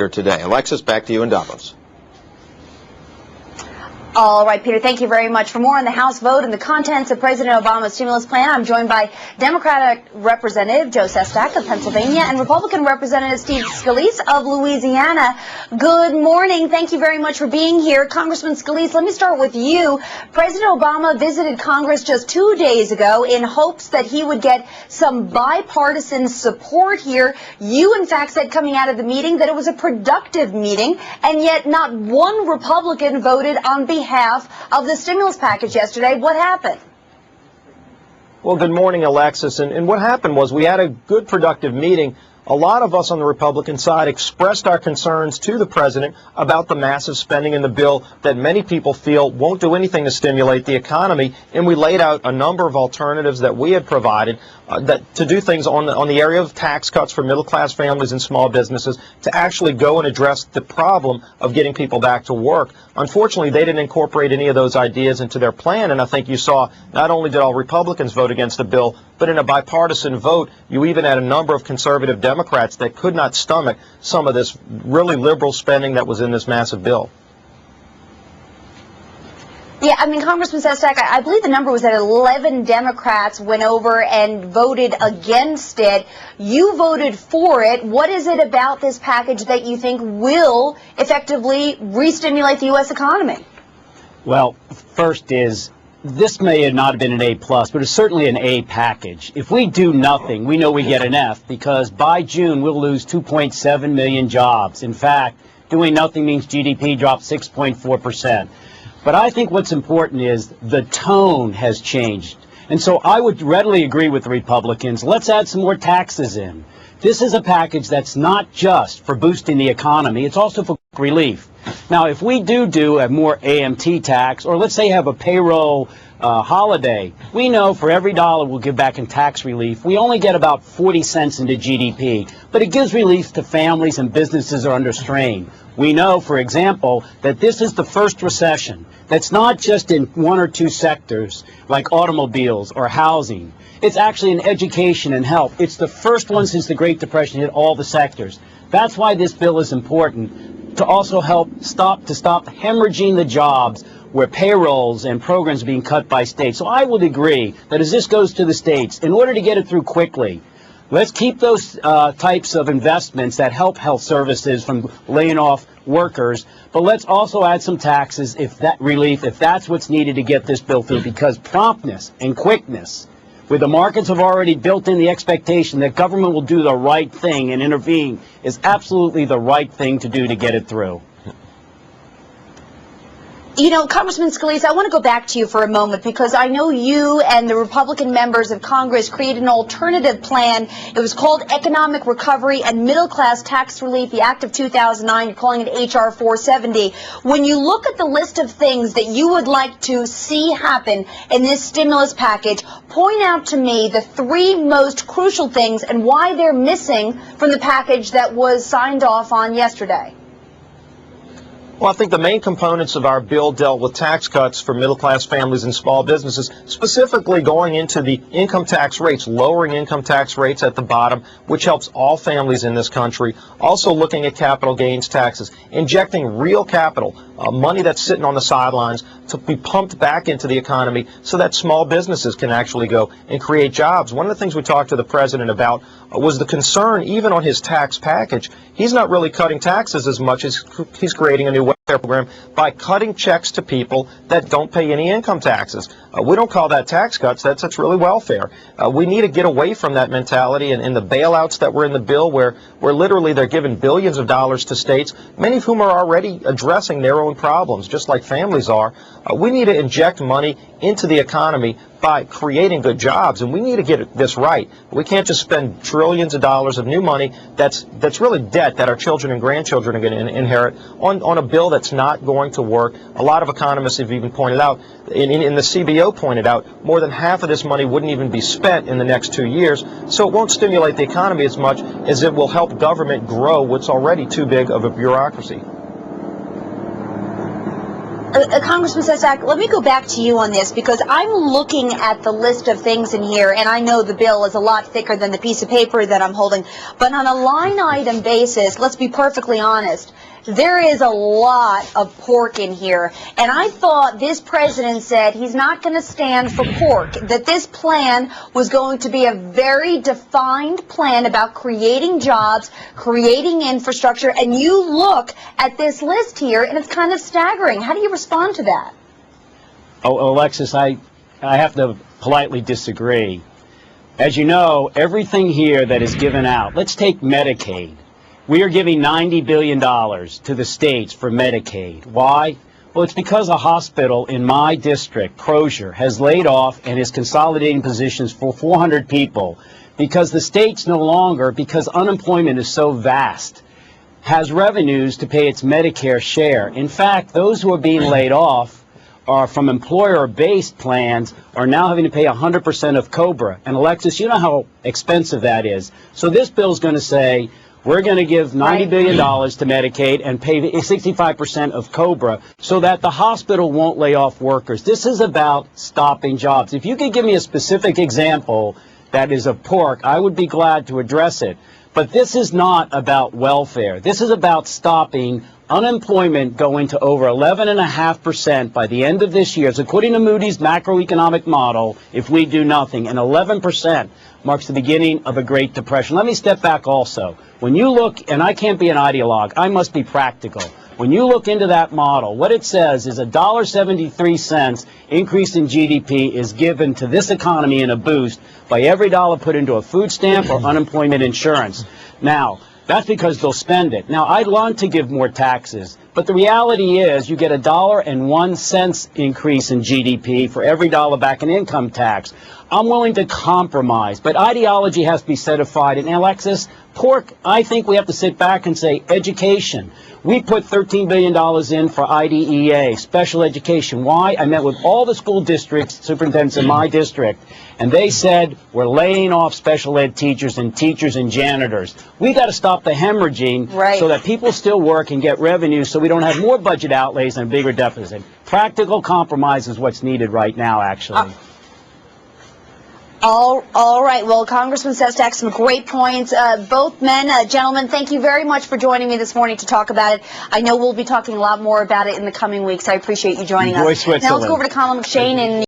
here today. Alexis, back to you in Davos. All right, Peter, thank you very much. For more on the House vote and the contents of President Obama's stimulus plan, I'm joined by Democratic Representative Joe Sestak of Pennsylvania and Republican Representative Steve Scalise of Louisiana. Good morning. Thank you very much for being here. Congressman Scalise, let me start with you. President Obama visited Congress just 2 days ago in hopes that he would get some bipartisan support here. You, in fact, said coming out of the meeting that it was a productive meeting, and yet not one Republican voted on behalf of the stimulus package yesterday. What happened? Well, good morning, Alexis. And what happened was we had a good, productive meeting. A lot of us on the Republican side expressed our concerns to the president about the massive spending in the bill that many people feel won't do anything to stimulate the economy. And we laid out a number of alternatives that we had provided to do things on the area of tax cuts for middle-class families and small businesses to actually go and address the problem of getting people back to work. Unfortunately, they didn't incorporate any of those ideas into their plan, and I think you saw not only did all Republicans vote against the bill, but in a bipartisan vote, you even had a number of conservative Democrats that could not stomach some of this really liberal spending that was in this massive bill. Yeah, I mean, Congressman Sestak, I believe the number was that 11 Democrats went over and voted against it. You voted for it. What is it about this package that you think will effectively re-stimulate the U.S. economy? Well, first is, this may not have been an A+, but it's certainly an A package. If we do nothing, we know we get an F, because by June we'll lose 2.7 million jobs. In fact, doing nothing means GDP drops 6.4%. But I think what's important is the tone has changed. And so I would readily agree with the Republicans. Let's add some more taxes in. This is a package that's not just for boosting the economy. It's also for relief. Now, if we do a more AMT tax, or let's say have a payroll holiday, we know for every dollar we'll give back in tax relief, we only get about 40 cents into GDP. But it gives relief to families and businesses that are under strain. We know, for example, that this is the first recession that's not just in one or two sectors like automobiles or housing. It's actually in education and health. It's the first one since the Great Depression hit all the sectors. That's why this bill is important, to also help stop hemorrhaging the jobs where payrolls and programs are being cut by states. So I would agree that as this goes to the states, in order to get it through quickly, let's keep those types of investments that help health services from laying off workers, but let's also add some taxes if that's what's needed to get this bill through, because promptness and quickness, where the markets have already built in the expectation that government will do the right thing and intervene, is absolutely the right thing to do to get it through. You know, Congressman Scalise, I want to go back to you for a moment, because I know you and the Republican members of Congress created an alternative plan. It was called Economic Recovery and Middle Class Tax Relief, the Act of 2009. You're calling it H.R. 470. When you look at the list of things that you would like to see happen in this stimulus package, point out to me the three most crucial things and why they're missing from the package that was signed off on yesterday. Well, I think the main components of our bill dealt with tax cuts for middle-class families and small businesses, specifically going into the income tax rates, lowering income tax rates at the bottom, which helps all families in this country. Also looking at capital gains taxes, injecting real capital, money that's sitting on the sidelines, to be pumped back into the economy so that small businesses can actually go and create jobs. One of the things we talked to the president about was the concern, even on his tax package, he's not really cutting taxes as much as he's creating a new welfare program by cutting checks to people that don't pay any income taxes. We don't call that tax cuts. That's really welfare. We need to get away from that mentality and the bailouts that were in the bill where literally they're giving billions of dollars to states, many of whom are already addressing their own problems, just like families are. We need to inject money into the economy by creating good jobs, and we need to get this right. We can't just spend trillions of dollars of new money that's really debt that our children and grandchildren are going to inherit on a bill that's not going to work. A lot of economists have even pointed out, in the CBO pointed out, more than half of this money wouldn't even be spent in the next 2 years, so it won't stimulate the economy as much as it will help government grow what's already too big of a bureaucracy. Congressman Sestak, let me go back to you on this because I'm looking at the list of things in here, and I know the bill is a lot thicker than the piece of paper that I'm holding, but on a line item basis, let's be perfectly honest, there is a lot of pork in here, and I thought this president said he's not going to stand for pork, that this plan was going to be a very defined plan about creating jobs, creating infrastructure, and you look at this list here, and it's kind of staggering. How do you respond to that? Oh, Alexis, I have to politely disagree. As you know, everything here that is given out, let's take Medicaid. We are giving $90 billion to the states for Medicaid. Why? Well, it's because a hospital in my district, Crozier, has laid off and is consolidating positions for 400 people because the states no longer, because unemployment is so vast, has revenues to pay its Medicare share. In fact, those who are being laid off are from employer-based plans are now having to pay 100% of COBRA. And Alexis, you know how expensive that is. So this bill is going to say, we're going to give $90 billion to Medicaid and pay 65% of COBRA so that the hospital won't lay off workers. This is about stopping jobs. If you could give me a specific example that is of pork, I would be glad to address it. But this is not about welfare. This is about stopping unemployment going to over 11.5% by the end of this year. So according to Moody's macroeconomic model, if we do nothing, and 11% marks the beginning of a Great Depression. Let me step back also. When you look, and I can't be an ideologue, I must be practical. When you look into that model, what it says is $1.73 increase in GDP is given to this economy in a boost by every dollar put into a food stamp or unemployment insurance. Now, that's because they'll spend it. Now, I'd want to give more taxes, but the reality is you get $1.01 increase in GDP for every dollar back in income tax. I'm willing to compromise, but ideology has to be set aside. And Alexis, pork, I think we have to sit back and say education. We put $13 billion in for IDEA, special education. Why? I met with all the school districts, superintendents in my district, and they said we're laying off special ed teachers and janitors. We got to stop the hemorrhaging so that people still work and get revenue so we don't have more budget outlays and a bigger deficit. Practical compromise is what's needed right now, actually. All right. Well, Congressman Sestak, some great points. Both men, gentlemen, thank you very much for joining me this morning to talk about it. I know we'll be talking a lot more about it in the coming weeks. I appreciate you joining us. Enjoy Switzerland. Now let's go over to Colin McShane in